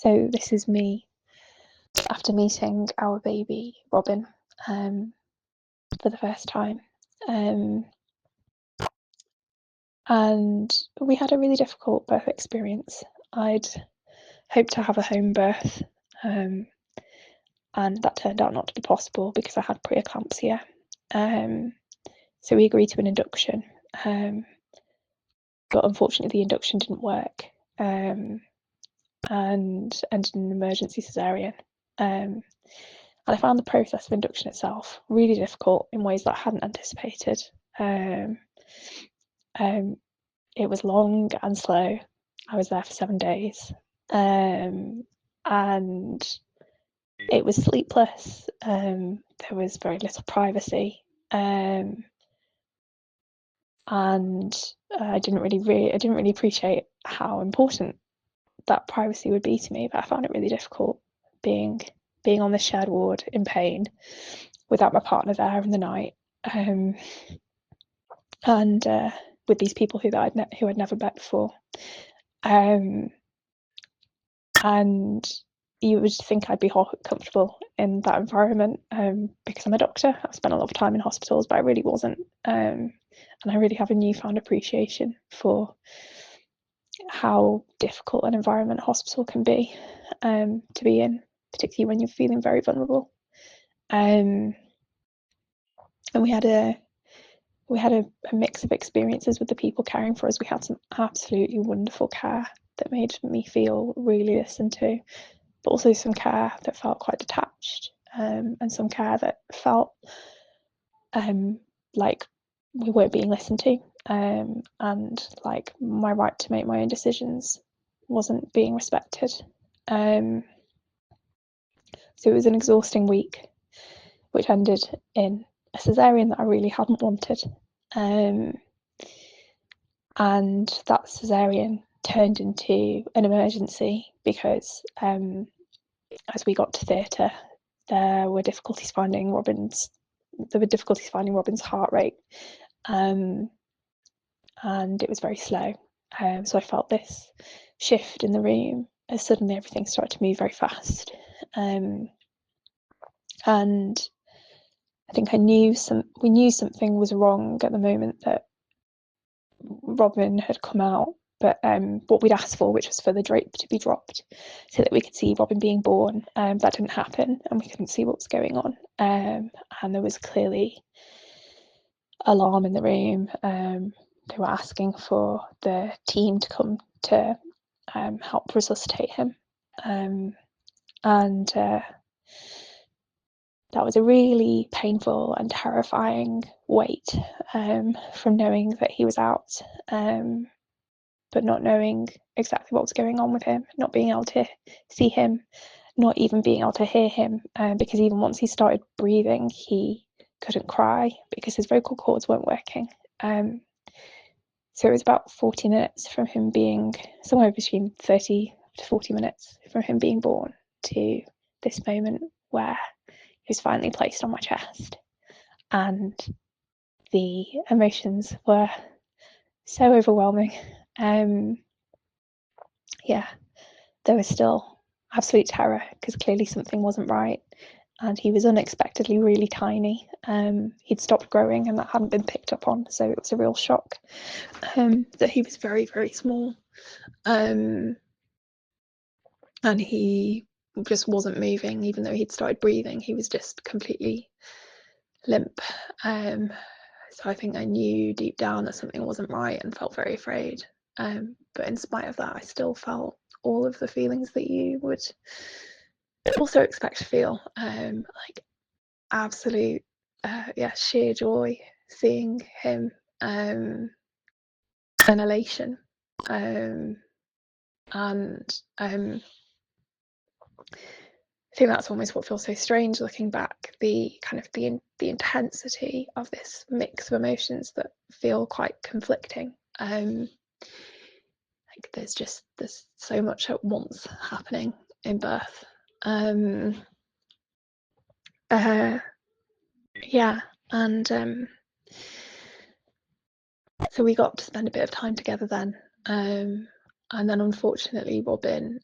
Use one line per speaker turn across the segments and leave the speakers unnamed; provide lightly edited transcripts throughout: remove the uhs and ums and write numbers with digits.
So this is me after meeting our baby Robin for the first time, and we had a really difficult birth experience. I'd hoped to have a home birth, and that turned out not to be possible because I had preeclampsia. So we agreed to an induction, but unfortunately the induction didn't work, and ended in an emergency cesarean. And I found the process of induction itself really difficult in ways that I hadn't anticipated. It was long and slow. I was there for 7 days, and it was sleepless. There was very little privacy, and I didn't really appreciate how important that privacy would be to me. But I found it really difficult being on the shared ward in pain without my partner there in the night, and with these people who I'd never met before, and you would think I'd be comfortable in that environment, because I'm a doctor. I've spent a lot of time in hospitals, but I really wasn't, and I really have a newfound appreciation for how difficult an environment a hospital can be, to be in, particularly when you're feeling very vulnerable. And we had a mix of experiences with the people caring for us. We had some absolutely wonderful care that made me feel really listened to, but also some care that felt quite detached, and some care that felt like we weren't being listened to, and like my right to make my own decisions wasn't being respected. So it was an exhausting week, which ended in a cesarean that I really hadn't wanted, and that cesarean turned into an emergency because, as we got to theatre, there were difficulties finding Robin's heart rate, and it was very slow. So I felt this shift in the room as suddenly everything started to move very fast, and I think we knew something was wrong at the moment that Robin had come out, but what we'd asked for, which was for the drape to be dropped so that we could see Robin being born, that didn't happen, and we couldn't see what was going on, and there was clearly alarm in the room. They were asking for the team to come to help resuscitate him, and that was a really painful and terrifying wait, from knowing that he was out, but not knowing exactly what was going on with him, not being able to see him, not even being able to hear him, because even once he started breathing, he couldn't cry because his vocal cords weren't working. So it was about 40 minutes from him being, somewhere between 30 to 40 minutes from him being born to this moment where he was finally placed on my chest, and the emotions were so overwhelming. Yeah, there was still absolute terror because clearly something wasn't right, and he was unexpectedly really tiny. He'd stopped growing and that hadn't been picked up on, so it was a real shock, that he was very, very small, and he just wasn't moving. Even though he'd started breathing, he was just completely limp. So I think I knew deep down that something wasn't right and felt very afraid, but in spite of that, I still felt all of the feelings that you would also expect to feel, like absolute sheer joy seeing him, and elation, and I think that's almost what feels so strange looking back, the kind of the intensity of this mix of emotions that feel quite conflicting. Like there's so much at once happening in birth. Yeah, and so we got to spend a bit of time together then, and then unfortunately Robin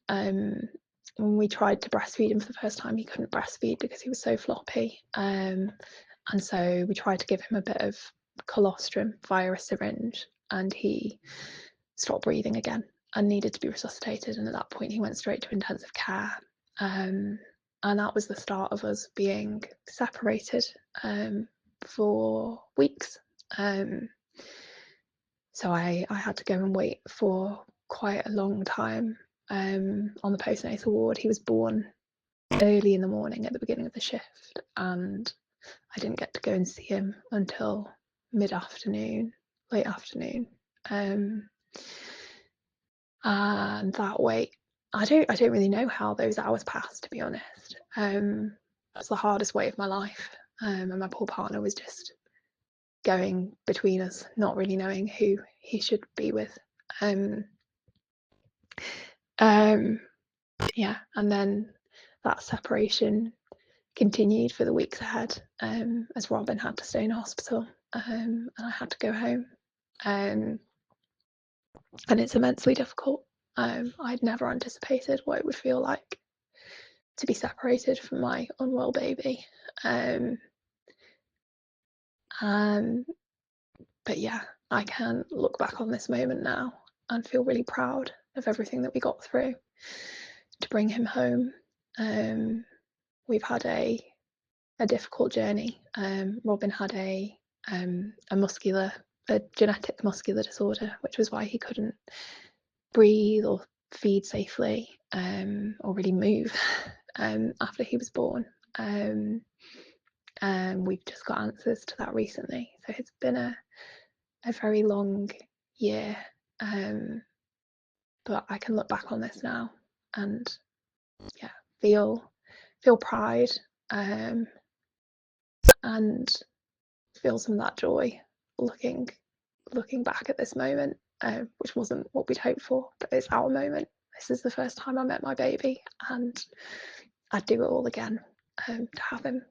when we tried to breastfeed him for the first time, he couldn't breastfeed because he was so floppy. And so we tried to give him a bit of colostrum via a syringe, and he stopped breathing again and needed to be resuscitated. And at that point, he went straight to intensive care. And that was the start of us being separated for weeks. So I had to go and wait for quite a long time on the postnatal ward. He was born early in the morning at the beginning of the shift, and I didn't get to go and see him until mid-afternoon, late afternoon. And that wait, I don't really know how those hours passed, to be honest. It was the hardest wait of my life, and my poor partner was just going between us, not really knowing who he should be with. Yeah, and then that separation continued for the weeks ahead, as Robin had to stay in hospital, and I had to go home. And it's immensely difficult. I'd never anticipated what it would feel like to be separated from my unwell baby. But yeah, I can look back on this moment now and feel really proud of everything that we got through to bring him home. We've had a difficult journey. Robin had a genetic muscular disorder, which was why he couldn't breathe or feed safely, or really move after he was born. We've just got answers to that recently. So it's been a very long year, but I can look back on this now and yeah, feel pride, and feel some of that joy looking back at this moment, which wasn't what we'd hoped for, but it's our moment. This is the first time I met my baby, and I'd do it all again to have him.